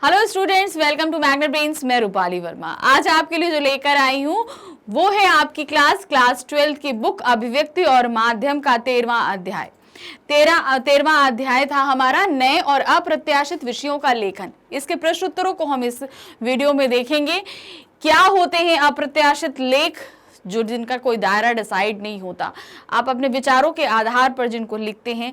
Hello students, welcome to Magnet Brains. मैं रूपाली वर्मा आज आपके लिए जो लेकर आई हूँ वो है आपकी क्लास 12th की बुक अभिव्यक्ति और माध्यम का 13वां अध्याय। 13वां अध्याय था हमारा नए और अप्रत्याशित विषयों का लेखन। इसके प्रश्न उत्तरों को हम इस वीडियो में देखेंगे। क्या होते हैं अप्रत्याशित लेख, जो जिनका कोई दायरा डिसाइड नहीं होता, आप अपने विचारों के आधार पर जिनको लिखते हैं।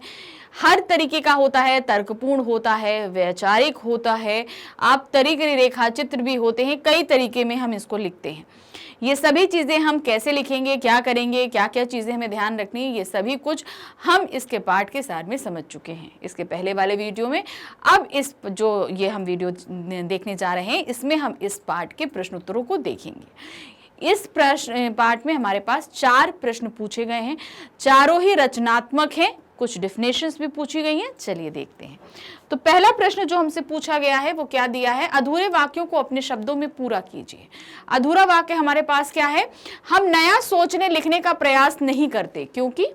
हर तरीके का होता है, तर्कपूर्ण होता है, वैचारिक होता है, आप तरीके रेखा चित्र भी होते हैं, कई तरीके में हम इसको लिखते हैं। ये सभी चीज़ें हम कैसे लिखेंगे, क्या करेंगे, क्या क्या चीज़ें हमें ध्यान रखनी है, ये सभी कुछ हम इसके पाठ के सार में समझ चुके हैं इसके पहले वाले वीडियो में। अब इस जो ये हम वीडियो देखने जा रहे हैं, इसमें हम इस पाठ के प्रश्न उत्तरों को देखेंगे। इस प्रश्न पाठ में हमारे पास 4 प्रश्न पूछे गए हैं, चारों ही रचनात्मक हैं, कुछ डेफिनेशंस भी पूछी गई हैं। चलिए देखते हैं। तो पहला प्रश्न जो हमसे पूछा गया है वो क्या दिया है, अधूरे वाक्यों को अपने शब्दों में पूरा कीजिए। अधूरा वाक्य हमारे पास क्या है, हम नया सोचने लिखने का प्रयास नहीं करते क्योंकि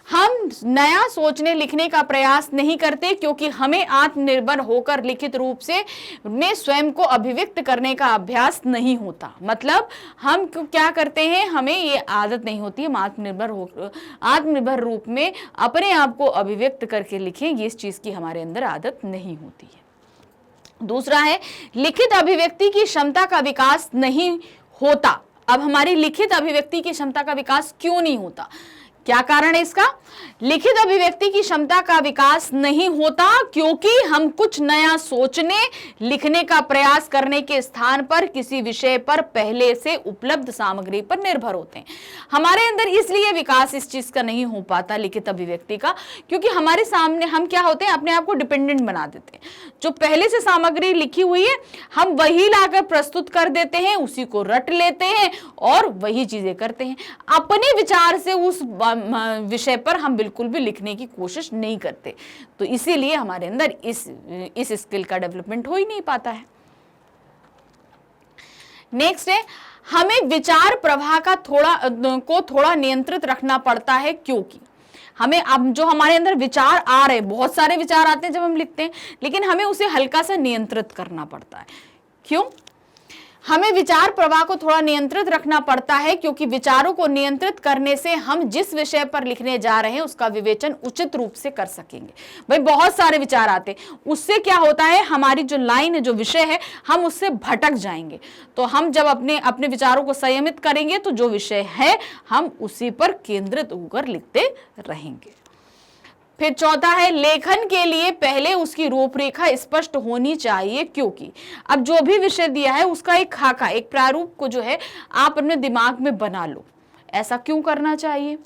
हम नया सोचने लिखने का प्रयास नहीं करते क्योंकि हमें आत्मनिर्भर होकर लिखित रूप से में स्वयं को अभिव्यक्त करने का अभ्यास नहीं होता। मतलब हम क्या करते हैं, हमें ये आदत नहीं होती है आत्मनिर्भर रूप में अपने आप को अभिव्यक्त करके लिखें, ये इस चीज़ की हमारे अंदर आदत नहीं होती है। दूसरा है लिखित अभिव्यक्ति की क्षमता का विकास नहीं होता। अब हमारी लिखित अभिव्यक्ति की क्षमता का विकास क्यों नहीं होता, क्या कारण है इसका? लिखित अभिव्यक्ति की क्षमता का विकास नहीं होता क्योंकि हम कुछ नया सोचने लिखने का प्रयास करने के स्थान पर किसी विषय पर पहले से उपलब्ध सामग्री पर निर्भर होते हैं। हमारे अंदर इसलिए विकास इस चीज का नहीं हो पाता लिखित अभिव्यक्ति का, क्योंकि हमारे सामने हम क्या होते हैं, अपने आप को डिपेंडेंट बना देते हैं। जो पहले से सामग्री लिखी हुई है हम वही लाकर प्रस्तुत कर देते हैं, उसी को रट लेते हैं और वही चीजें करते हैं। अपने विचार से उस विषय पर हम बिल्कुल भी लिखने की कोशिश नहीं करते, तो इसीलिए हमारे अंदर इस स्किल का डेवलपमेंट हो ही नहीं पाता है। नेक्स्ट है हमें विचार प्रवाह का थोड़ा नियंत्रित रखना पड़ता है क्योंकि हमें अब जो हमारे अंदर विचार आ रहे, बहुत सारे विचार आते हैं जब हम लिखते हैं, लेकिन हमें उसे हल्का सा नियंत्रित करना पड़ता है। क्यों? हमें विचार प्रवाह को थोड़ा नियंत्रित रखना पड़ता है क्योंकि विचारों को नियंत्रित करने से हम जिस विषय पर लिखने जा रहे हैं उसका विवेचन उचित रूप से कर सकेंगे। भाई बहुत सारे विचार आते हैं, उससे क्या होता है, हमारी जो लाइन है, जो विषय है, हम उससे भटक जाएंगे। तो हम जब अपने विचारों को संयमित करेंगे तो जो विषय है हम उसी पर केंद्रित होकर लिखते रहेंगे। फिर चौथा है लेखन के लिए पहले उसकी रूपरेखा स्पष्ट होनी चाहिए क्योंकि अब जो भी विषय दिया है उसका एक खाका, एक प्रारूप को जो है आप अपने दिमाग में बना लो। ऐसा क्यों करना चाहिए?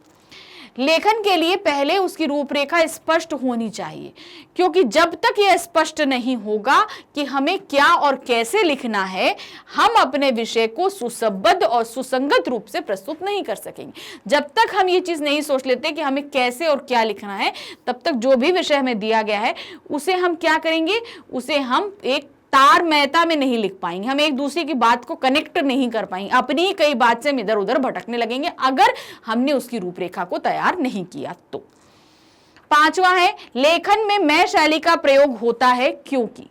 लेखन के लिए पहले उसकी रूपरेखा स्पष्ट होनी चाहिए क्योंकि जब तक यह स्पष्ट नहीं होगा कि हमें क्या और कैसे लिखना है, हम अपने विषय को सुसंबद्ध और सुसंगत रूप से प्रस्तुत नहीं कर सकेंगे। जब तक हम ये चीज़ नहीं सोच लेते कि हमें कैसे और क्या लिखना है, तब तक जो भी विषय हमें दिया गया है उसे हम क्या करेंगे, उसे हम एक तार मेहता में नहीं लिख पाएंगे, हम एक दूसरे की बात को कनेक्ट नहीं कर पाएंगे, अपनी ही कई बात से हम इधर उधर भटकने लगेंगे अगर हमने उसकी रूपरेखा को तैयार नहीं किया तो। पांचवा है लेखन में मैं शैली का प्रयोग होता है क्योंकि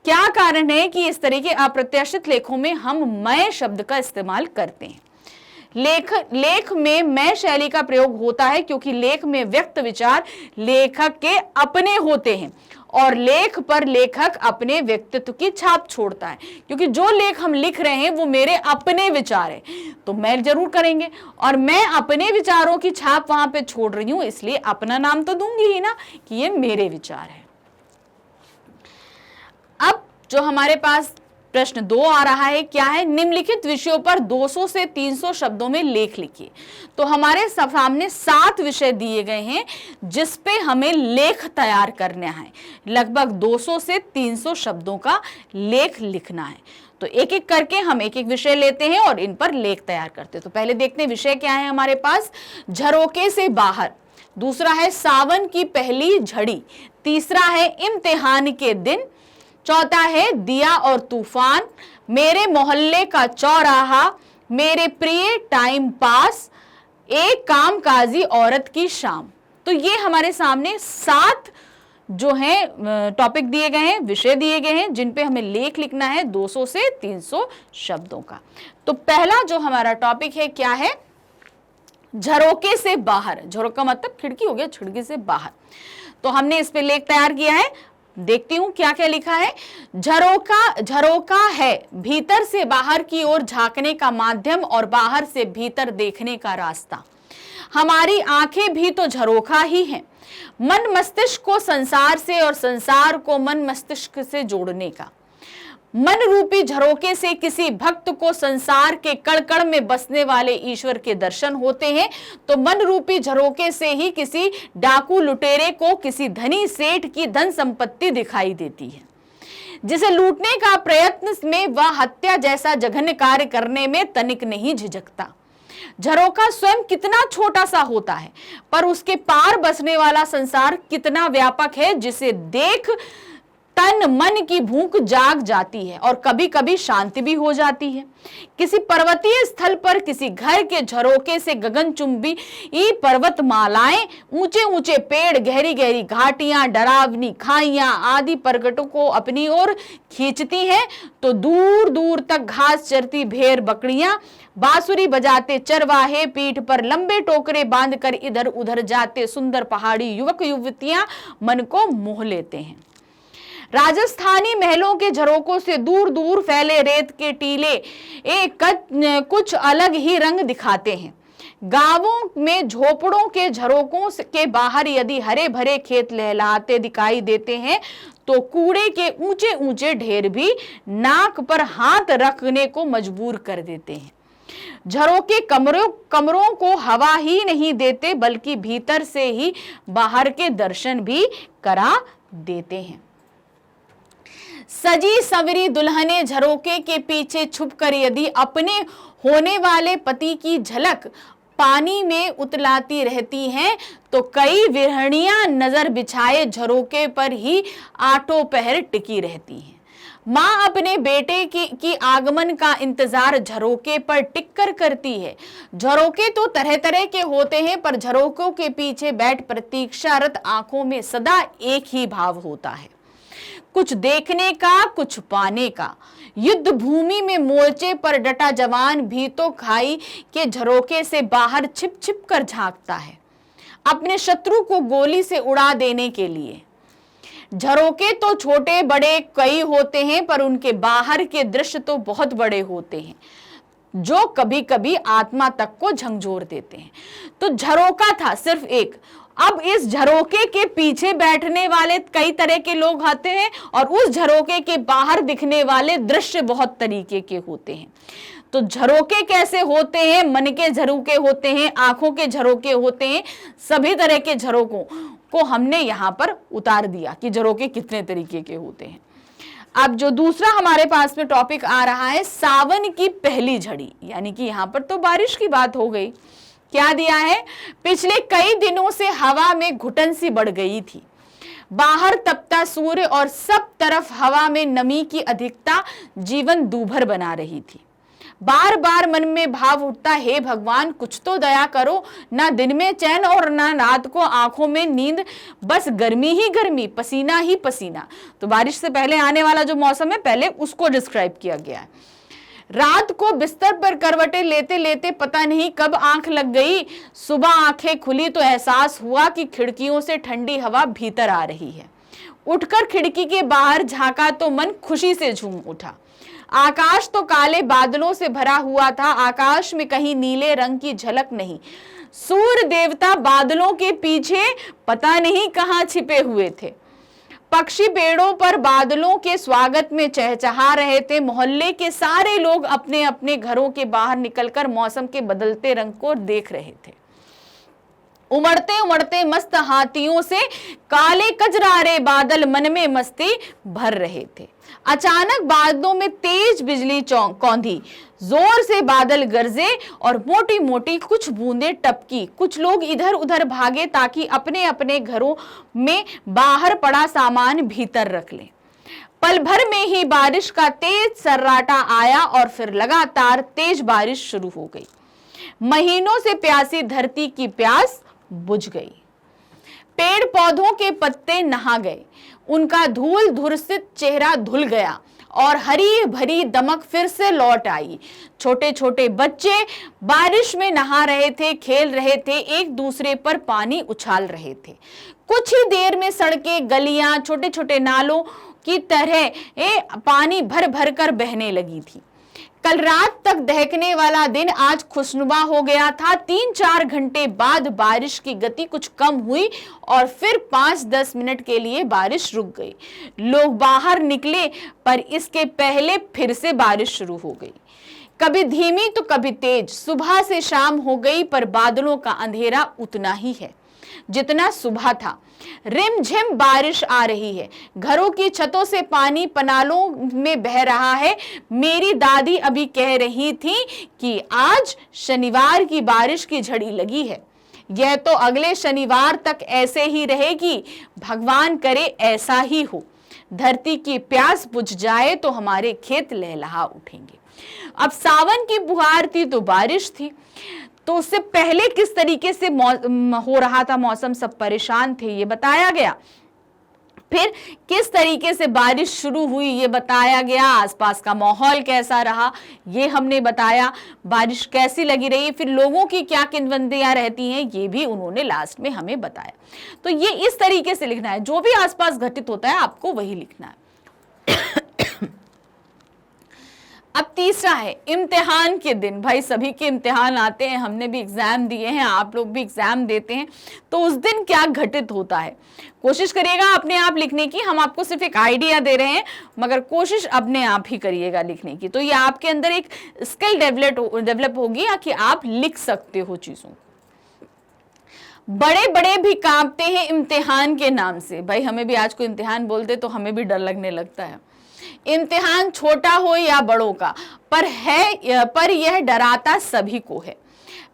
क्या कारण है कि इस तरह के अप्रत्याशित लेखों में हम मैं शब्द का इस्तेमाल करते हैं। लेख में मैं शैली का प्रयोग होता है क्योंकि लेख में व्यक्त विचार लेखक के अपने होते हैं और लेख पर लेखक अपने व्यक्तित्व की छाप छोड़ता है। क्योंकि जो लेख हम लिख रहे हैं वो मेरे अपने विचार है, तो मैं जरूर करेंगे और मैं अपने विचारों की छाप वहां पे छोड़ रही हूं, इसलिए अपना नाम तो दूंगी ही ना कि ये मेरे विचार है। अब जो हमारे पास प्रश्न 2 आ रहा है, क्या है, निम्नलिखित विषयों पर 200 से 300 शब्दों में लेख लिखिए। तो हमारे सामने 7 विषय दिए गए हैं जिस पे हमें लेख तैयार करना है। लगभग 200 से 300 शब्दों का लेख लिखना है। तो एक एक करके हम एक एक विषय लेते हैं और इन पर लेख तैयार करते हैं। तो पहले देखते हैं विषय क्या है हमारे पास। झरोके से बाहर, दूसरा है सावन की पहली झड़ी, तीसरा है इम्तिहान के दिन, चौथा है दिया और तूफान, मेरे मोहल्ले का चौराहा, मेरे प्रिय टाइम पास, एक कामकाजी औरत की शाम। तो ये हमारे सामने 7 जो है टॉपिक दिए गए हैं, विषय दिए गए हैं, जिन पे हमें लेख लिखना है 200 से 300 शब्दों का। तो पहला जो हमारा टॉपिक है क्या है, झरोके से बाहर। झरोका मतलब खिड़की हो गया, खिड़की से बाहर। तो हमने इस पे लेख तैयार किया है, देखती हूं क्या क्या लिखा है। झरोका है भीतर से बाहर की ओर झांकने का माध्यम और बाहर से भीतर देखने का रास्ता। हमारी आंखें भी तो झरोखा ही हैं, मन मस्तिष्क को संसार से और संसार को मन मस्तिष्क से जोड़ने का। मन रूपी झरोके से किसी भक्त को संसार के कण-कण में बसने वाले ईश्वर के दर्शन होते हैं, तो मन रूपी झरोके से ही किसी डाकू लुटेरे को किसी धनी सेठ की धन संपत्ति दिखाई देती है, जिसे लूटने का प्रयत्न में वह हत्या जैसा जघन्य कार्य करने में तनिक नहीं झिझकता। झरोका स्वयं कितना छोटा सा होता है, पर उसके पार बसने वाला संसार कितना व्यापक है, जिसे देख तन मन की भूख जाग जाती है और कभी कभी शांति भी हो जाती है। किसी पर्वतीय स्थल पर किसी घर के झरोके से गगनचुंबी पर्वतमालाएं, ऊंचे ऊंचे पेड़, गहरी गहरी घाटियां, डरावनी खाइयां आदि पर्वतों को अपनी ओर खींचती हैं, तो दूर दूर तक घास चरती भेड़ बकरियां, बांसुरी बजाते चरवाहे, पीठ पर लंबे टोकरे बांधकर इधर उधर जाते सुंदर पहाड़ी युवक युवतियां मन को मोह लेते हैं। राजस्थानी महलों के झरोकों से दूर दूर फैले रेत के टीले कुछ अलग ही रंग दिखाते हैं। गांवों में झोपड़ों के झरोकों के बाहर यदि हरे भरे खेत लहलहाते दिखाई देते हैं, तो कूड़े के ऊंचे ऊंचे ढेर भी नाक पर हाथ रखने को मजबूर कर देते हैं। झरोके कमरों को हवा ही नहीं देते, बल्कि भीतर से ही बाहर के दर्शन भी करा देते हैं। सजी सवरी दुल्हने झरोके के पीछे छुपकर यदि अपने होने वाले पति की झलक पानी में उतलाती रहती हैं, तो कई विरहणियां नजर बिछाए झरोके पर ही आठों पहर टिकी रहती हैं। माँ अपने बेटे की आगमन का इंतजार झरोके पर टिककर करती है। झरोके तो तरह तरह के होते हैं, पर झरोकों के पीछे बैठ प्रतीक्षारत आंखों में सदा एक ही भाव होता है, कुछ देखने का, कुछ पाने का। युद्ध भूमि में मोर्चे पर डटा जवान भी तो खाई के झरोके से बाहर छिप छिप कर झांकता है, अपने शत्रु को गोली से उड़ा देने के लिए। झरोके तो छोटे बड़े कई होते हैं, पर उनके बाहर के दृश्य तो बहुत बड़े होते हैं, जो कभी कभी आत्मा तक को झंझोर देते हैं। तो झरोका था सिर्फ एक, अब इस झरोके के पीछे बैठने वाले कई तरह के लोग आते हैं, और उस झरोके के बाहर दिखने वाले दृश्य बहुत तरीके के होते हैं। तो झरोके कैसे होते हैं? मन के झरोके होते हैं, आंखों के झरोके होते हैं, सभी तरह के झरोकों को हमने यहाँ पर उतार दिया कि झरोके कितने तरीके के होते हैं। अब जो दूसरा हमारे पास में टॉपिक आ रहा है, सावन की पहली झड़ी, यानी कि यहाँ पर तो बारिश की बात हो गई। क्या दिया है? पिछले कई दिनों से हवा में घुटन सी बढ़ गई थी। बाहर तपता सूर्य और सब तरफ हवा में नमी की अधिकता जीवन दूभर बना रही थी। बार बार मन में भाव उठता, हे भगवान कुछ तो दया करो, ना दिन में चैन और ना रात को आंखों में नींद, बस गर्मी ही गर्मी, पसीना ही पसीना। तो बारिश से पहले आने वाला जो मौसम है, पहले उसको डिस्क्राइब किया गया है। रात को बिस्तर पर करवटें लेते लेते पता नहीं कब आंख लग गई। सुबह आंखें खुली तो एहसास हुआ कि खिड़कियों से ठंडी हवा भीतर आ रही है। उठकर खिड़की के बाहर झांका तो मन खुशी से झूम उठा। आकाश तो काले बादलों से भरा हुआ था, आकाश में कहीं नीले रंग की झलक नहीं। सूर्य देवता बादलों के पीछे पता नहीं कहां छिपे हुए थे। पक्षी पेड़ों पर बादलों के स्वागत में चहचहा रहे थे। मोहल्ले के सारे लोग अपने अपने घरों के बाहर निकलकर मौसम के बदलते रंग को देख रहे थे। उमड़ते उमड़ते मस्त हाथियों से काले कजरारे बादल मन में मस्ती भर रहे थे। अचानक बादलों में तेज बिजली कौंधी, जोर से बादल गरजे और मोटी मोटी कुछ बूंदें टपकी। कुछ लोग इधर उधर भागे ताकि अपने अपने घरों में बाहर पड़ा सामान भीतर रख लें। पल भर में ही बारिश का तेज सर्राटा आया और फिर लगातार तेज बारिश शुरू हो गई। महीनों से प्यासी धरती की प्यास बुझ गई। पेड़ पौधों के पत्ते नहा गए, उनका धूल धूसरित चेहरा धुल गया और हरी भरी दमक फिर से लौट आई। छोटे छोटे बच्चे बारिश में नहा रहे थे, खेल रहे थे, एक दूसरे पर पानी उछाल रहे थे। कुछ ही देर में सड़कें, गलियां छोटे छोटे नालों की तरह पानी भर भर कर बहने लगी थी। कल रात तक दहकने वाला दिन आज खुशनुमा हो गया था। 3-4 घंटे बाद बारिश की गति कुछ कम हुई और फिर 5-10 मिनट के लिए बारिश रुक गई। लोग बाहर निकले, पर इसके पहले फिर से बारिश शुरू हो गई, कभी धीमी तो कभी तेज। सुबह से शाम हो गई, पर बादलों का अंधेरा उतना ही है जितना सुबह था। रिमझिम बारिश आ रही है, घरों की छतों से पानी पनालों में बह रहा है। मेरी दादी अभी कह रही थी कि आज शनिवार की बारिश की झड़ी लगी है। यह तो अगले शनिवार तक ऐसे ही रहेगी। भगवान करे ऐसा ही हो। धरती की प्यास बुझ जाए तो हमारे खेत लहलहा उठेंगे। अब सावन की फुहार थी तो बारिश थी, तो उससे पहले किस तरीके से हो रहा था मौसम, सब परेशान थे, ये बताया गया। फिर किस तरीके से बारिश शुरू हुई ये बताया गया। आसपास का माहौल कैसा रहा ये हमने बताया। बारिश कैसी लगी रही, फिर लोगों की क्या किंवदंतियां रहती हैं ये भी उन्होंने लास्ट में हमें बताया। तो ये इस तरीके से लिखना है, जो भी आसपास घटित होता है आपको वही लिखना है। अब तीसरा है इम्तिहान के दिन। भाई सभी के इम्तिहान आते हैं, हमने भी एग्जाम दिए हैं, आप लोग भी एग्जाम देते हैं, तो उस दिन क्या घटित होता है कोशिश करिएगा अपने आप लिखने की। हम आपको सिर्फ एक आइडिया दे रहे हैं, मगर कोशिश अपने आप ही करिएगा लिखने की। तो ये आपके अंदर एक स्किल डेवलप होगी कि आप लिख सकते हो चीजों। बड़े बड़े भी कांपते हैं इम्तिहान के नाम से। भाई हमें भी आज को इम्तिहान बोलते तो हमें भी डर लगने लगता है। इम्तिहान छोटा हो या बड़ों का, पर यह डराता सभी को है।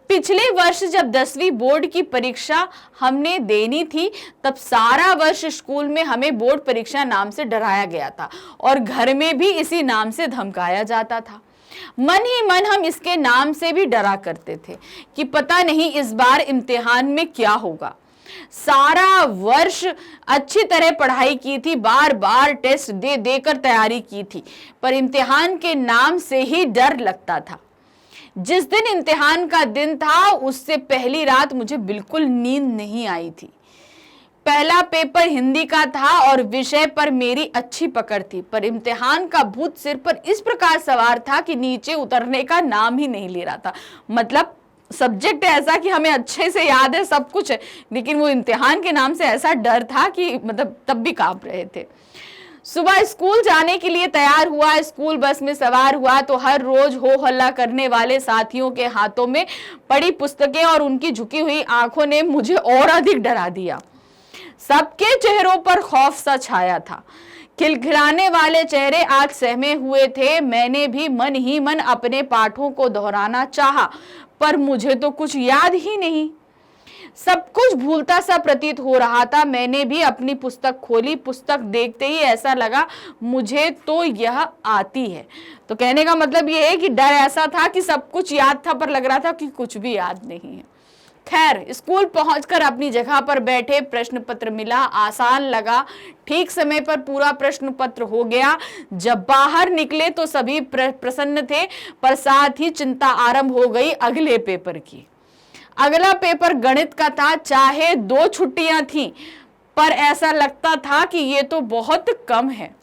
पिछले वर्ष जब 10वीं बोर्ड की परीक्षा हमने देनी थी, तब सारा वर्ष स्कूल में हमें बोर्ड परीक्षा नाम से डराया गया था और घर में भी इसी नाम से धमकाया जाता था। मन ही मन हम इसके नाम से भी डरा करते थे कि पता नहीं इस बार इम्तिहान में क्या होगा। सारा वर्ष अच्छी तरह पढ़ाई की थी, बार बार टेस्ट दे देकर तैयारी की थी, पर इम्तिहान के नाम से ही डर लगता था। जिस दिन इम्तिहान का दिन था उससे पहली रात मुझे बिल्कुल नींद नहीं आई थी। पहला पेपर हिंदी का था और विषय पर मेरी अच्छी पकड़ थी, पर इम्तिहान का भूत सिर पर इस प्रकार सवार था कि नीचे उतरने का नाम ही नहीं ले रहा था। मतलब सब्जेक्ट ऐसा कि हमें अच्छे से याद है, सब कुछ है, लेकिन वो इम्तिहान के नाम से ऐसा डर था कि मतलब तब भी कांप रहे थे। सुबह स्कूल जाने के लिए तैयार हुआ, स्कूल बस में सवार हुआ तो हर रोज हो हल्ला करने वाले साथियों के हाथों में पड़ी पुस्तकें और उनकी झुकी हुई आंखों ने मुझे और अधिक डरा दिया। सबके चेहरों पर खौफ सा छाया था। खिलखिलाने वाले चेहरे आज सहमे हुए थे। मैंने भी मन ही मन अपने पाठों को दोहराना चाहा, पर मुझे तो कुछ याद ही नहीं। सब कुछ भूलता सा प्रतीत हो रहा था। मैंने भी अपनी पुस्तक खोली। पुस्तक देखते ही ऐसा लगा मुझे तो यह आती है। तो कहने का मतलब यह है कि डर ऐसा था कि सब कुछ याद था, पर लग रहा था कि कुछ भी याद नहीं है। खैर स्कूल पहुंचकर अपनी जगह पर बैठे। प्रश्न पत्र मिला, आसान लगा। ठीक समय पर पूरा प्रश्न पत्र हो गया। जब बाहर निकले तो सभी प्रसन्न थे, पर साथ ही चिंता आरंभ हो गई अगले पेपर की। अगला पेपर गणित का था। चाहे 2 छुट्टियां थीं, पर ऐसा लगता था कि ये तो बहुत कम है।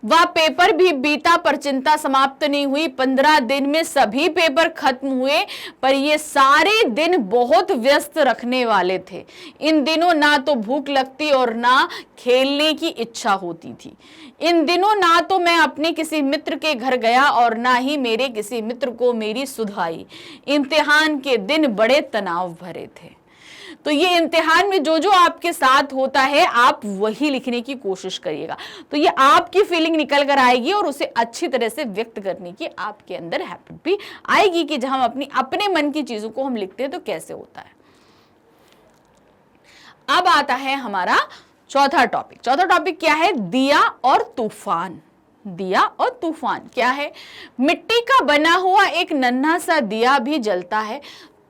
वह पेपर भी बीता, पर चिंता समाप्त नहीं हुई। 15 दिन में सभी पेपर खत्म हुए, पर ये सारे दिन बहुत व्यस्त रखने वाले थे। इन दिनों ना तो भूख लगती और ना खेलने की इच्छा होती थी। इन दिनों ना तो मैं अपने किसी मित्र के घर गया और ना ही मेरे किसी मित्र को मेरी सुध आई। इम्तिहान के दिन बड़े तनाव भरे थे। तो ये इम्तिहान में जो जो आपके साथ होता है आप वही लिखने की कोशिश करिएगा, तो ये आपकी फीलिंग निकल कर आएगी और उसे अच्छी तरह से व्यक्त करने की आपके अंदर हैबिट भी आएगी कि जब हम अपने मन की चीजों को हम लिखते हैं तो कैसे होता है। अब आता है हमारा चौथा टॉपिक। चौथा टॉपिक क्या है? दिया और तूफान। दिया और तूफान क्या है? मिट्टी का बना हुआ एक नन्हा सा दिया भी जलता है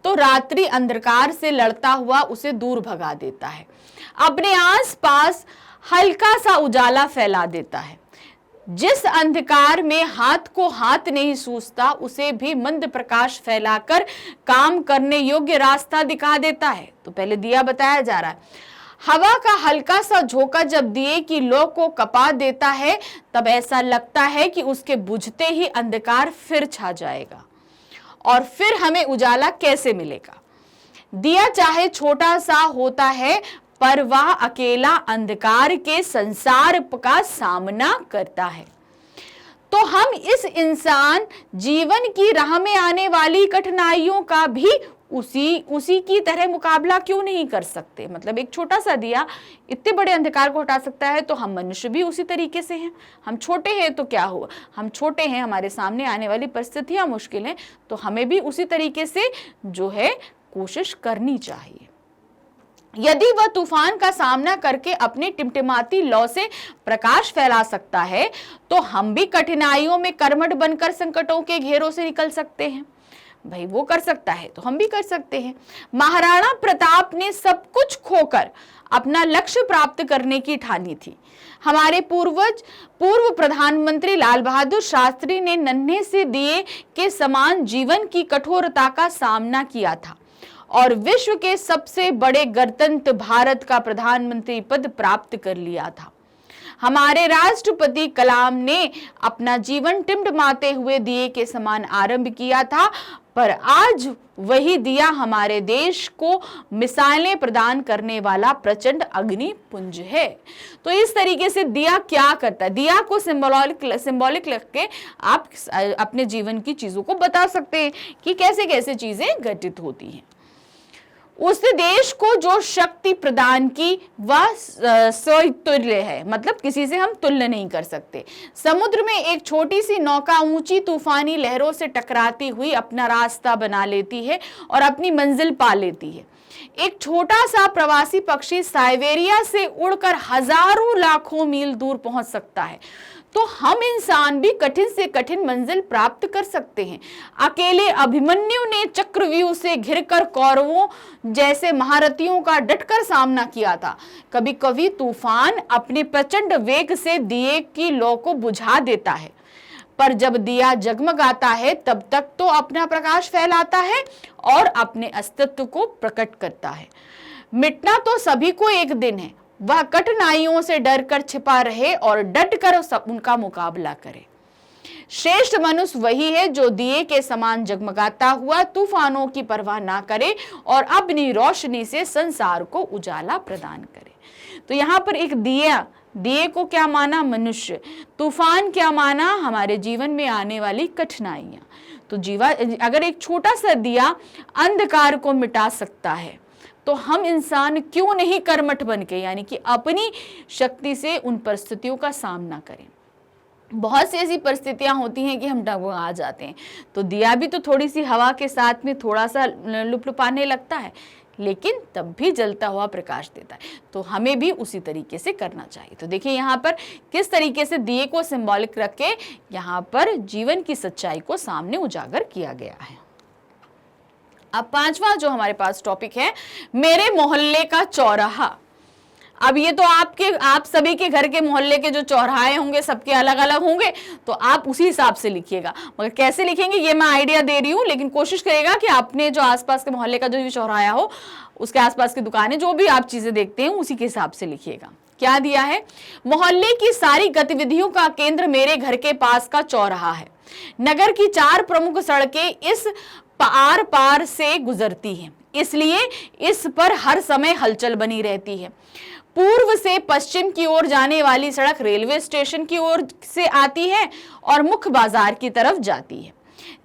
तो रात्रि अंधकार से लड़ता हुआ उसे दूर भगा देता है, अपने आसपास हल्का सा उजाला फैला देता है। जिस अंधकार में हाथ को हाथ नहीं सूझता उसे भी मंद प्रकाश फैलाकर काम करने योग्य रास्ता दिखा देता है। तो पहले दिया बताया जा रहा है, हवा का हल्का सा झोंका जब दिए की लौ को कपा देता है तब ऐसा लगता है कि उसके बुझते ही अंधकार फिर छा जाएगा और फिर हमें उजाला कैसे मिलेगा। दिया चाहे छोटा सा होता है पर वह अकेला अंधकार के संसार का सामना करता है। तो हम इस इंसान जीवन की राह में आने वाली कठिनाइयों का भी उसी की तरह मुकाबला क्यों नहीं कर सकते। मतलब एक छोटा सा दिया इतने बड़े अंधकार को हटा सकता है, तो हम मनुष्य भी उसी तरीके से हैं। हम छोटे हैं तो क्या हुआ, हम छोटे हैं, हमारे सामने आने वाली परिस्थितियां मुश्किल हैं, तो हमें भी उसी तरीके से जो है कोशिश करनी चाहिए। यदि वह तूफान का सामना करके अपनी टिमटिमाती लौ से प्रकाश फैला सकता है तो हम भी कठिनाइयों में कर्मठ बनकर संकटों के घेरों से निकल सकते हैं। भाई वो कर सकता है तो हम भी कर सकते हैं। महाराणा प्रताप ने सब कुछ खोकर अपना लक्ष्य प्राप्त करने की ठानी थी। हमारे पूर्व प्रधानमंत्री लाल बहादुर शास्त्री ने नन्हे से दिए के समान जीवन की कठोरता का सामना किया था और विश्व के सबसे बड़े गणतंत्र भारत का प्रधानमंत्री पद प्राप्त कर लिया था। हमारे राष्ट्रपति कलाम ने अपना जीवन टिमटिमाते हुए दिए के समान आरंभ किया था, पर आज वही दिया हमारे देश को मिसाइलें प्रदान करने वाला प्रचंड अग्नि पुंज है। तो इस तरीके से दिया क्या करता है, दिया को सिंबॉलिक लग के आप अपने जीवन की चीजों को बता सकते हैं कि कैसे कैसे चीजें घटित होती हैं। उसने देश को जो शक्ति प्रदान की वह स्वतुल्य है, मतलब किसी से हम तुल्य नहीं कर सकते। समुद्र में एक छोटी सी नौका ऊंची तूफानी लहरों से टकराती हुई अपना रास्ता बना लेती है और अपनी मंजिल पा लेती है। एक छोटा सा प्रवासी पक्षी साइबेरिया से उड़कर हजारों लाखों मील दूर पहुंच सकता है, तो हम इंसान भी कठिन से कठिन मंजिल प्राप्त कर सकते हैं। अकेले अभिमन्यु ने चक्रव्यूह से घिरकर कौरवों जैसे महारथियों का डटकर सामना किया था। कभी कभी तूफान अपने प्रचंड वेग से दिए की लौ को बुझा देता है, पर जब दिया जगमगाता है तब तक तो अपना प्रकाश फैलाता है और अपने अस्तित्व को प्रकट करता है। मिटना तो सभी को एक दिन है, वह कठिनाइयों से डरकर छिपा रहे और डटकर उनका मुकाबला करे। श्रेष्ठ मनुष्य वही है जो दिए के समान जगमगाता हुआ तूफानों की परवाह ना करे और अपनी रोशनी से संसार को उजाला प्रदान करे। तो यहाँ पर एक दिए को क्या माना, मनुष्य, तूफान क्या माना, हमारे जीवन में आने वाली कठिनाइयां। तो अगर एक छोटा सा दिया अंधकार को मिटा सकता है तो हम इंसान क्यों नहीं कर्मठ बन के, यानी कि अपनी शक्ति से उन परिस्थितियों का सामना करें। बहुत सी ऐसी परिस्थितियां होती हैं कि हम डगमगा जाते हैं, तो दिया भी तो थोड़ी सी हवा के साथ में थोड़ा सा लुपलुपाने लगता है, लेकिन तब भी जलता हुआ प्रकाश देता है। तो हमें भी उसी तरीके से करना चाहिए। तो देखिए यहाँ पर किस तरीके से दिए को सिंबॉलिक रख के यहाँ पर जीवन की सच्चाई को सामने उजागर किया गया है। अब पांचवा जो हमारे पास टॉपिक है, मेरे मोहल्ले का चौराहा। अब ये तो आप सभी के घर के मोहल्ले के जो चौराहे होंगे सबके अलग अलग होंगे, तो आप उसी हिसाब से लिखिएगा। मगर कैसे लिखेंगे ये मैं आइडिया दे रही हूँ, लेकिन कोशिश करिएगा कि आपने जो आसपास के मोहल्ले का जो भी चौराहा हो, उसके आसपास की दुकानें, जो भी आप चीजें देखते हैं उसी के हिसाब से लिखिएगा। क्या दिया है, मोहल्ले की सारी गतिविधियों का केंद्र मेरे घर के पास का चौराहा है। नगर की 4 प्रमुख सड़कें इस आर पार से गुजरती हैं, इसलिए इस पर हर समय हलचल बनी रहती है। पूर्व से पश्चिम की ओर जाने वाली सड़क रेलवे स्टेशन की ओर से आती है और मुख्य बाजार की तरफ जाती है,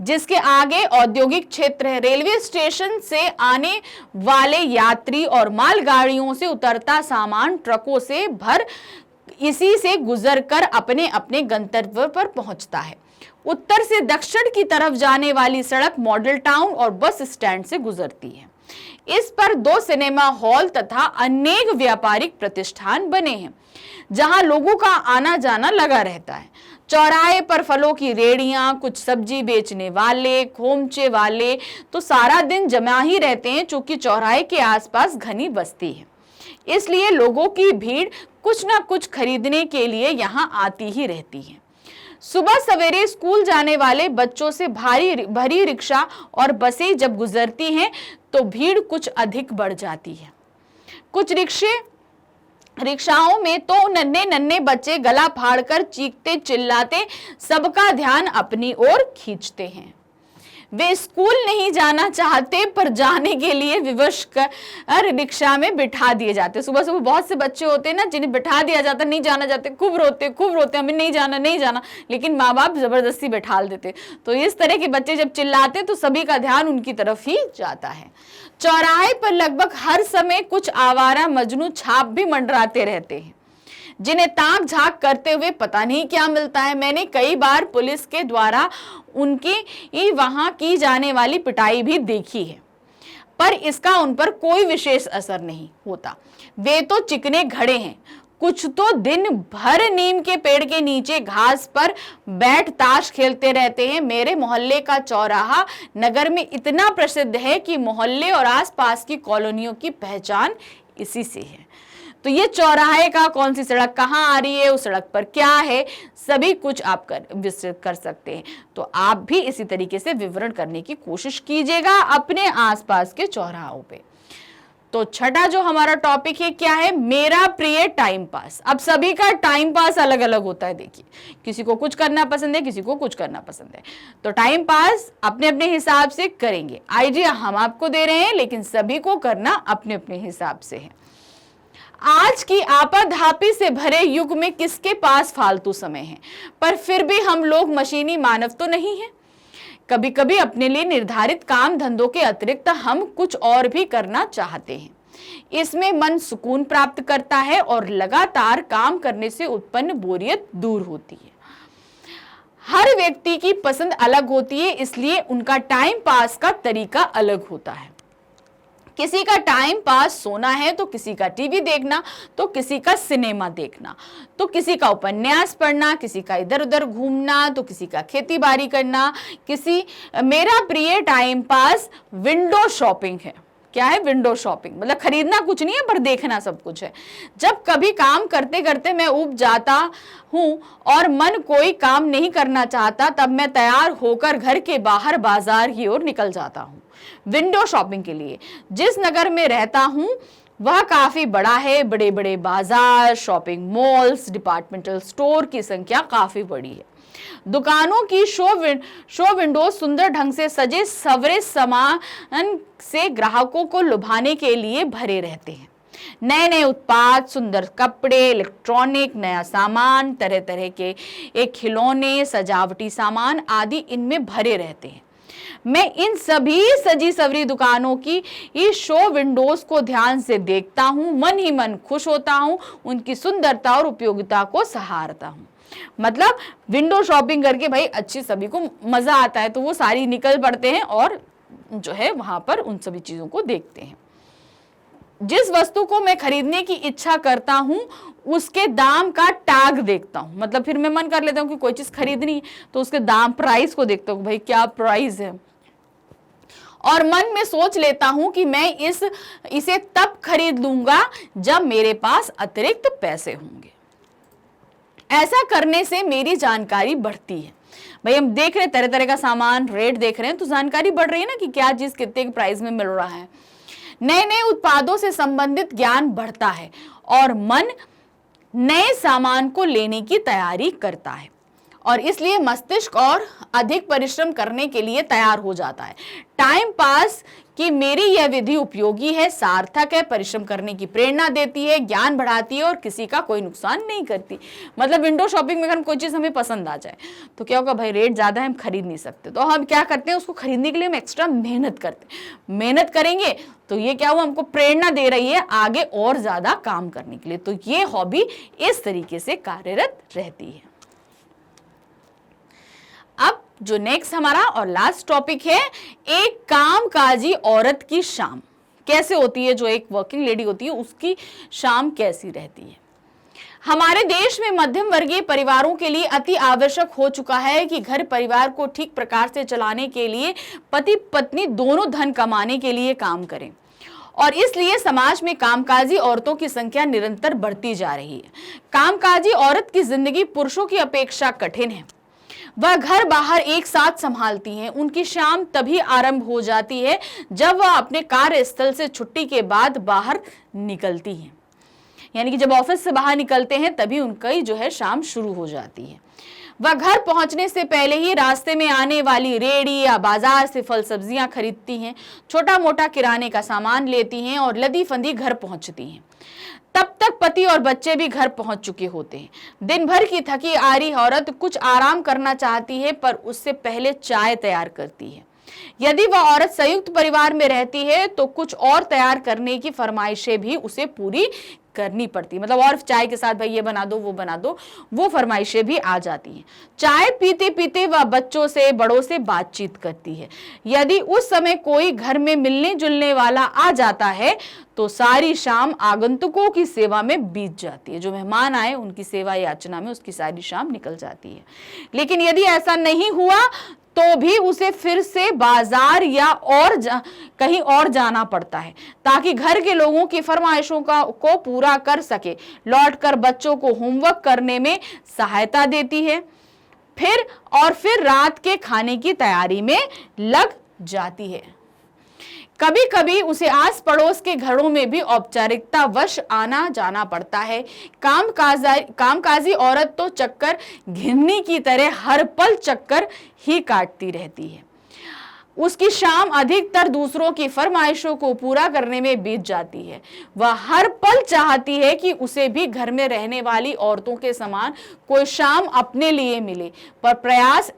जिसके आगे औद्योगिक क्षेत्र है। रेलवे स्टेशन से आने वाले यात्री और मालगाड़ियों से उतरता सामान ट्रकों से भर इसी से गुजरकर अपने अपने गंतव्य पर पहुंचता है। उत्तर से दक्षिण की तरफ जाने वाली सड़क मॉडल टाउन और बस स्टैंड से गुजरती है। इस पर 2 सिनेमा हॉल तथा अनेक व्यापारिक प्रतिष्ठान बने हैं, जहां लोगों का आना जाना लगा रहता है। चौराहे पर फलों की रेड़ियां, कुछ सब्जी बेचने वाले, खोमचे वाले तो सारा दिन जमा ही रहते हैं, चूंकि चौराहे के आसपास घनी बस्ती है, इसलिए लोगों की भीड़ कुछ ना कुछ खरीदने के लिए यहाँ आती ही रहती है। सुबह सवेरे स्कूल जाने वाले बच्चों से भरी रिक्शा और बसें जब गुजरती हैं तो भीड़ कुछ अधिक बढ़ जाती है। कुछ रिक्शाओं में तो नन्हे नन्हे बच्चे गला फाड़कर चीखते चिल्लाते सबका ध्यान अपनी ओर खींचते हैं। वे स्कूल नहीं जाना चाहते पर जाने के लिए विवश कर रिक्शा में बिठा दिए जाते। सुबह सुबह बहुत से बच्चे होते हैं ना जिन्हें बिठा दिया जाता, नहीं जाना चाहते, खूब रोते हमें नहीं जाना, लेकिन माँ बाप जबरदस्ती बैठा देते। तो इस तरह के बच्चे जब चिल्लाते तो सभी का ध्यान उनकी तरफ ही जाता है। चौराहे पर लगभग हर समय कुछ आवारा मजनू छाप भी मंडराते रहते हैं, जिन्हें ताक झांक करते हुए पता नहीं क्या मिलता है। मैंने कई बार पुलिस के द्वारा उनकी वहां की जाने वाली पिटाई भी देखी है, पर इसका उन पर कोई विशेष असर नहीं होता। वे तो चिकने घड़े हैं, कुछ तो दिन भर नीम के पेड़ के नीचे घास पर बैठ ताश खेलते रहते हैं। मेरे मोहल्ले का चौराहा नगर में इतना प्रसिद्ध है कि मोहल्ले और आसपास की कॉलोनियों की पहचान इसी से है। तो ये चौराहे का कौन सी सड़क कहाँ आ रही है, उस सड़क पर क्या है, सभी कुछ आप विस्तृत कर सकते हैं। तो आप भी इसी तरीके से विवरण करने की कोशिश कीजिएगा अपने आसपास के चौराहों पे। तो छठा जो हमारा टॉपिक है क्या है, मेरा प्रिय टाइम पास। अब सभी का टाइम पास अलग अलग होता है। देखिए, किसी को कुछ करना पसंद है, किसी को कुछ करना पसंद है, तो टाइम पास अपने अपने हिसाब से करेंगे। आइडिया हम आपको दे रहे हैं, लेकिन सभी को करना अपने अपने हिसाब से है। आज की आपाधापी से भरे युग में किसके पास फालतू समय है, पर फिर भी हम लोग मशीनी मानव तो नहीं है। कभी कभी अपने लिए निर्धारित काम धंधों के अतिरिक्त हम कुछ और भी करना चाहते हैं। इसमें मन सुकून प्राप्त करता है और लगातार काम करने से उत्पन्न बोरियत दूर होती है। हर व्यक्ति की पसंद अलग होती है, इसलिए उनका टाइम पास का तरीका अलग होता है। किसी का टाइम पास सोना है, तो किसी का टीवी देखना, तो किसी का सिनेमा देखना, तो किसी का उपन्यास पढ़ना, किसी का इधर उधर घूमना, तो किसी का खेती बाड़ी करना, मेरा प्रिय टाइम पास विंडो शॉपिंग है। क्या है विंडो शॉपिंग? मतलब खरीदना कुछ नहीं है, पर देखना सब कुछ है। जब कभी काम करते करते मैं ऊब जाता हूँ और मन कोई काम नहीं करना चाहता, तब मैं तैयार होकर घर के बाहर बाजार की ओर निकल जाता हूँ विंडो शॉपिंग के लिए। जिस नगर में रहता हूँ वह काफी बड़ा है। बड़े बड़े बाजार, शॉपिंग मॉल्स, डिपार्टमेंटल स्टोर की संख्या काफी बड़ी है। दुकानों की शो विंडो सुंदर ढंग से सजे सवरे सामान से ग्राहकों को लुभाने के लिए भरे रहते हैं। नए नए उत्पाद, सुंदर कपड़े, इलेक्ट्रॉनिक, नया सामान, तरह तरह के खिलौने, सजावटी सामान आदि इनमें भरे रहते हैं। मैं इन सभी सजी सवरी दुकानों की इस शो विंडोज को ध्यान से देखता हूँ, मन ही मन खुश होता हूँ, उनकी सुंदरता और उपयोगिता को सहारता हूँ। मतलब विंडो शॉपिंग करके भाई अच्छी सभी को मजा आता है, तो वो सारी निकल पड़ते हैं और जो है वहां पर उन सभी चीजों को देखते हैं। जिस वस्तु को मैं खरीदने की इच्छा करता हूं उसके दाम का टैग देखता हूं। मतलब फिर मैं मन कर लेता हूं कि कोई चीज खरीदनी है तो उसके दाम, प्राइस को देखता हूं, भाई क्या प्राइस है, और मन में सोच लेता हूं कि मैं इसे तब खरीद लूंगा जब मेरे पास अतिरिक्त पैसे होंगे। ऐसा करने से मेरी जानकारी बढ़ती है। भाई हम देख रहे हैं तरह तरह का सामान, रेट देख रहे हैं, तो जानकारी बढ़ रही है ना कि क्या चीज कितने के प्राइस में मिल रहा है। नए नए उत्पादों से संबंधित ज्ञान बढ़ता है और मन नए सामान को लेने की तैयारी करता है, और इसलिए मस्तिष्क और अधिक परिश्रम करने के लिए तैयार हो जाता है। टाइम पास की मेरी यह विधि उपयोगी है, सार्थक है, परिश्रम करने की प्रेरणा देती है, ज्ञान बढ़ाती है और किसी का कोई नुकसान नहीं करती। मतलब विंडो शॉपिंग में अगर कोई चीज़ हमें पसंद आ जाए तो क्या होगा, भाई रेट ज़्यादा है, हम खरीद नहीं सकते, तो हम क्या करते हैं, उसको खरीदने के लिए हम एक्स्ट्रा मेहनत करते हैं। मेहनत करेंगे तो ये क्या हुआ, हमको प्रेरणा दे रही है आगे और ज़्यादा काम करने के लिए। तो ये हॉबी इस तरीके से कार्यरत रहती है। अब जो नेक्स्ट हमारा और लास्ट टॉपिक है, एक कामकाजी औरत की शाम कैसे होती है। जो एक वर्किंग लेडी होती है उसकी शाम कैसी रहती है। हमारे देश में मध्यम वर्गीय परिवारों के लिए अति आवश्यक हो चुका है कि घर परिवार को ठीक प्रकार से चलाने के लिए पति पत्नी दोनों धन कमाने के लिए काम करें, और इसलिए समाज में कामकाजी औरतों की संख्या निरंतर बढ़ती जा रही है। कामकाजी औरत की जिंदगी पुरुषों की अपेक्षा कठिन है। वह घर बाहर एक साथ संभालती हैं। उनकी शाम तभी आरंभ हो जाती है जब वह अपने कार्यस्थल से छुट्टी के बाद बाहर निकलती हैं, यानी कि जब ऑफिस से बाहर निकलते हैं तभी उनकी जो है शाम शुरू हो जाती है। वह घर पहुंचने से पहले ही रास्ते में आने वाली रेहड़ी या बाजार से फल सब्जियां खरीदती हैं, छोटा मोटा किराने का सामान लेती हैं और लदी फंदी घर पहुंचती हैं। तब तक पति और बच्चे भी घर पहुंच चुके होते हैं। दिन भर की थकी आरी औरत कुछ आराम करना चाहती है, पर उससे पहले चाय तैयार करती है। यदि वह औरत संयुक्त परिवार में रहती है तो कुछ और तैयार करने की फरमाइशें भी उसे पूरी करनी पड़ती, मतलब और चाय के साथ भाई ये बना दो वो बना दो, वो फरमाइशें भी आ जाती हैं। चाय पीते पीते वह बच्चों से बड़ों से बातचीत करती है। यदि उस समय कोई घर में मिलने जुलने वाला आ जाता है तो सारी शाम आगंतुकों की सेवा में बीत जाती है। जो मेहमान आए उनकी सेवा याचना में उसकी सारी शाम निकल जाती है। लेकिन यदि ऐसा नहीं हुआ तो भी उसे फिर से बाजार या कहीं और जाना पड़ता है ताकि घर के लोगों की फरमाइशों को पूरा कर सके। लौटकर बच्चों को होमवर्क करने में सहायता देती है, फिर रात के खाने की तैयारी में लग जाती है। कभी कभी उसे आस पड़ोस के घरों में भी औपचारिकता वश आना जाना पड़ता है। कामकाजी औरत तो चक्कर घिन्नी की तरह हर पल चक्कर ही काटती रहती है। उसकी शाम अधिकतर दूसरों की फरमाइशों को पूरा करने में बीत जाती है। वह हर पल चाहती है कि उसे भी घर में रहने वाली औरतों के समान कोई शाम अपने लिए मिले, पर प्रायः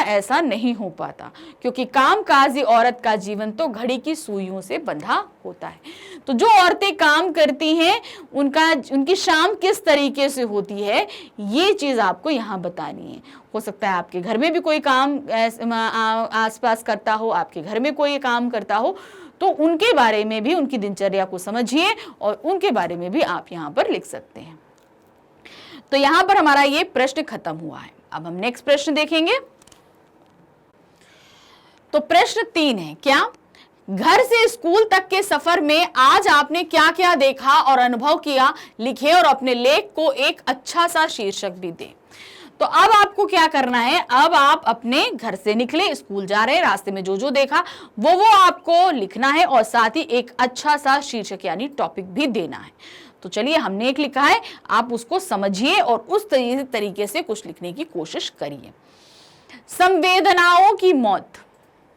ऐसा नहीं हो पाता क्योंकि कामकाजी औरत का जीवन तो घड़ी की सुइयों से बंधा होता है। तो जो औरतें काम करती हैं उनकी शाम किस तरीके से होती है, ये चीज आपको यहाँ बतानी है। हो सकता है आपके घर में भी कोई काम आसपास करता हो, आपके घर में कोई काम करता हो, तो उनके बारे में भी, उनकी दिनचर्या को समझिए और उनके बारे में भी आप यहाँ पर लिख सकते हैं। तो यहाँ पर हमारा ये प्रश्न खत्म हुआ है। अब हम नेक्स्ट प्रश्न देखेंगे। तो प्रश्न 3 है, क्या घर से स्कूल तक के सफर में आज आपने क्या क्या देखा और अनुभव किया, लिखे और अपने लेख को एक अच्छा सा शीर्षक भी दें। तो अब आपको क्या करना है, अब आप अपने घर से निकले, स्कूल जा रहे हैं, रास्ते में जो जो देखा वो आपको लिखना है और साथ ही एक अच्छा सा शीर्षक यानी टॉपिक भी देना है। तो चलिए, हमने एक लिखा है, आप उसको समझिए और उस तरीके से कुछ लिखने की कोशिश करिए। संवेदनाओं की मौत।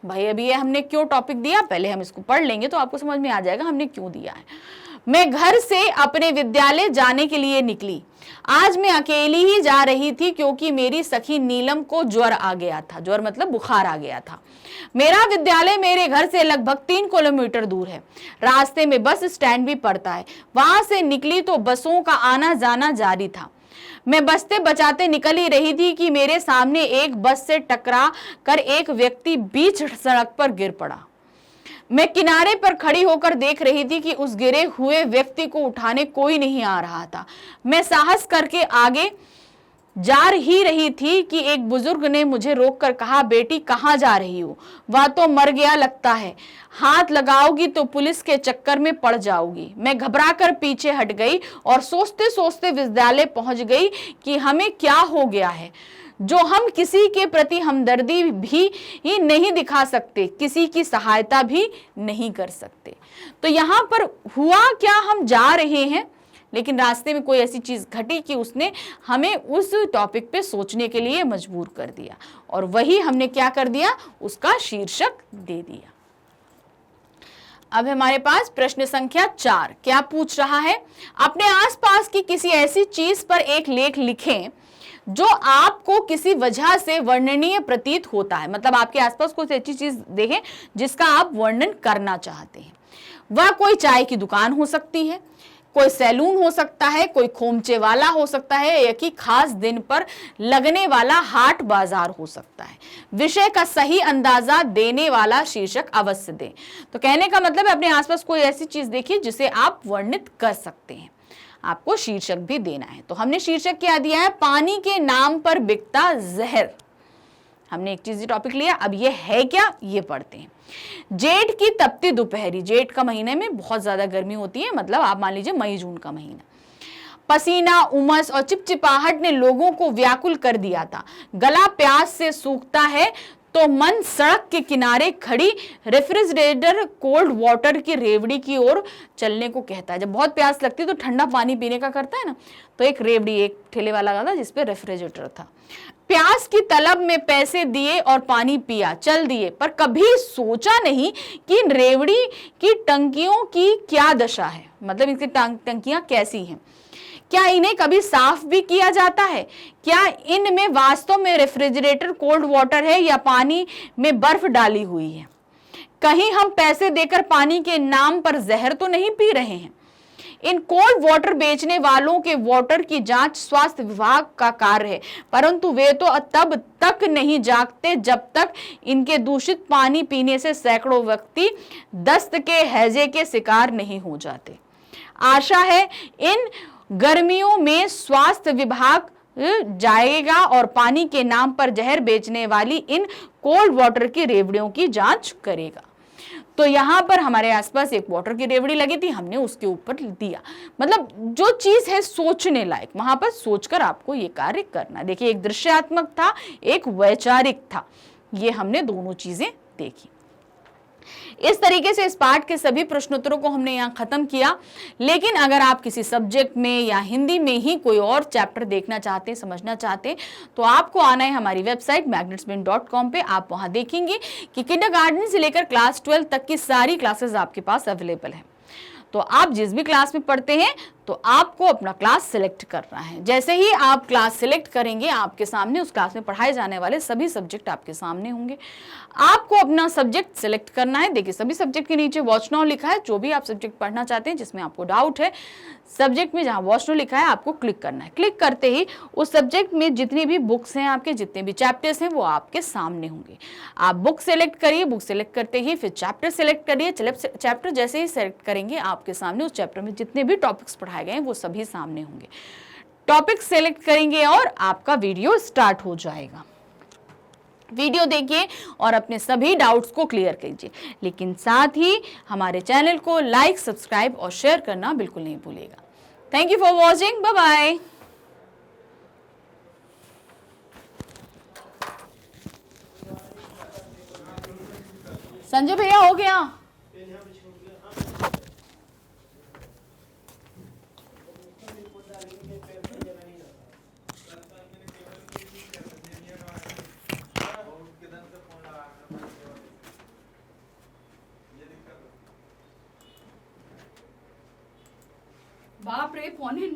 भाई अभी ये हमने क्यों टॉपिक दिया, पहले हम इसको पढ़ लेंगे तो आपको समझ में आ जाएगा हमने क्यों दिया है। मैं घर से अपने विद्यालय जाने के लिए निकली। आज मैं अकेली ही जा रही थी क्योंकि मेरी सखी नीलम को ज्वर आ गया था। ज्वर मतलब बुखार आ गया था। मेरा विद्यालय मेरे घर से लगभग 3 किलोमीटर दूर है। रास्ते में बस स्टैंड भी पड़ता है। वहां से निकली तो बसों का आना जाना जारी था। मैं बचते बचाते निकल ही रही थी कि मेरे सामने एक बस से टकरा कर एक व्यक्ति बीच सड़क पर गिर पड़ा। मैं किनारे पर खड़ी होकर देख रही थी कि उस गिरे हुए व्यक्ति को उठाने कोई नहीं आ रहा था। मैं साहस करके आगे जा ही रही थी कि एक बुजुर्ग ने मुझे रोककर कहा, बेटी कहाँ जा रही हो? वह तो मर गया लगता है, हाथ लगाओगी तो पुलिस के चक्कर में पड़ जाओगी। मैं घबराकर पीछे हट गई और सोचते सोचते विद्यालय पहुंच गई कि हमें क्या हो गया है जो हम किसी के प्रति हमदर्दी भी नहीं दिखा सकते, किसी की सहायता भी नहीं कर सकते। तो यहाँ पर हुआ क्या, हम जा रहे हैं लेकिन रास्ते में कोई ऐसी चीज घटी कि उसने हमें उस टॉपिक पे सोचने के लिए मजबूर कर दिया और वही हमने क्या कर दिया, उसका शीर्षक दे दिया। अब हमारे पास प्रश्न संख्या 4 क्या पूछ रहा है, अपने आसपास की किसी ऐसी चीज पर एक लेख लिखें जो आपको किसी वजह से वर्णनीय प्रतीत होता है। मतलब आपके आसपास कोई ऐसी चीज देखें जिसका आप वर्णन करना चाहते हैं। वह कोई चाय की दुकान हो सकती है, कोई सैलून हो सकता है, कोई खोमचे वाला हो सकता है या कि खास दिन पर लगने वाला हाट बाजार हो सकता है। विषय का सही अंदाजा देने वाला शीर्षक अवश्य दें। तो कहने का मतलब है अपने आसपास कोई ऐसी चीज देखिए जिसे आप वर्णित कर सकते हैं। आपको शीर्षक भी देना है। तो हमने शीर्षक क्या दिया है, पानी के नाम पर बिकता जहर। हमने एक चीज टॉपिक लिया, अब ये है क्या ये पढ़ते हैं। जेठ की तपती दोपहरी, जेठ का महीने में बहुत ज्यादा गर्मी होती है, मतलब आप मान लीजिए मई जून का महीना। पसीना, उमस और चिपचिपाहट ने लोगों को व्याकुल कर दिया था। गला प्यास से सूखता है तो मन सड़क के किनारे खड़ी रेफ्रिजरेटर कोल्ड वाटर की रेवड़ी की ओर चलने को कहता है। जब बहुत प्यास लगती है तो ठंडा पानी पीने का करता है ना, तो एक रेवड़ी, एक ठेले वाला लगा था जिसपे रेफ्रिजरेटर था। प्यास की तलब में पैसे दिए और पानी पिया, चल दिए, पर कभी सोचा नहीं कि इन रेवड़ी की टंकियों की क्या दशा है, मतलब इनकी टंकियां कैसी हैं। क्या इन्हें कभी साफ भी किया जाता है? क्या इनमें वास्तव में रेफ्रिजरेटर कोल्ड वाटर है या पानी में बर्फ डाली हुई है? कहीं हम पैसे देकर पानी के नाम पर जहर तो नहीं पी रहे हैं? इन कोल्ड वाटर बेचने वालों के वाटर की जांच स्वास्थ्य विभाग का कार्य है, परंतु वे तो तब तक नहीं जागते जब तक इनके दूषित पानी पीने से सैकड़ों व्यक्ति दस्त के हैजे के शिकार नहीं हो जाते। आशा है इन गर्मियों में स्वास्थ्य विभाग जाएगा और पानी के नाम पर जहर बेचने वाली इन कोल्ड वाटर की रेवड़ियों की जांच करेगा। तो यहां पर हमारे आसपास एक वाटर की रेवड़ी लगी थी, हमने उसके ऊपर दिया, मतलब जो चीज है सोचने लायक, वहां पर सोचकर आपको ये कार्य करना। देखिए, एक दृश्यात्मक था, एक वैचारिक था, ये हमने दोनों चीजें देखी। इस तरीके से इस पाठ के सभी प्रश्नोत्तरों को हमने यहाँ खत्म किया। लेकिन अगर आप किसी सब्जेक्ट में या हिंदी में ही कोई और चैप्टर देखना चाहते हैं, समझना चाहते हैं, तो आपको आना है हमारी वेबसाइट magnetsbrain.com पे। आप वहां देखेंगे कि किंडरगार्टन से लेकर क्लास 12 तक की सारी क्लासेस आपके पास अवेलेबल है। तो आप जिस भी क्लास में पढ़ते हैं तो आपको अपना क्लास सिलेक्ट करना है। जैसे ही आप क्लास सिलेक्ट करेंगे, आपके सामने उस क्लास में पढ़ाए जाने वाले सभी सब्जेक्ट आपके सामने होंगे। आपको अपना सब्जेक्ट सिलेक्ट करना है। देखिए, सभी सब्जेक्ट के नीचे वॉच नाउ लिखा है। जो भी आप सब्जेक्ट पढ़ना चाहते हैं, जिसमें आपको डाउट है, सब्जेक्ट में जहां वॉच नाउ लिखा है आपको क्लिक करना है। क्लिक करते ही उस सब्जेक्ट में जितनी भी बुक्स हैं, आपके जितने भी चैप्टर्स हैं, वो आपके सामने होंगे। आप बुक सेलेक्ट करिए, बुक सेलेक्ट करते ही फिर चैप्टर सेलेक्ट करिए। चैप्टर जैसे ही सेलेक्ट करेंगे, आपके सामने उस चैप्टर में जितने भी टॉपिक्स पढ़ाए गए हैं वो सभी सामने होंगे। टॉपिक सेलेक्ट करेंगे और आपका वीडियो स्टार्ट हो जाएगा। वीडियो देखिए और अपने सभी डाउट्स को क्लियर कीजिए। लेकिन साथ ही हमारे चैनल को लाइक, सब्सक्राइब और शेयर करना बिल्कुल नहीं भूलिएगा। Thank you for watching. Bye bye. Sanjay भैया, हो गया? बाप रे, पौने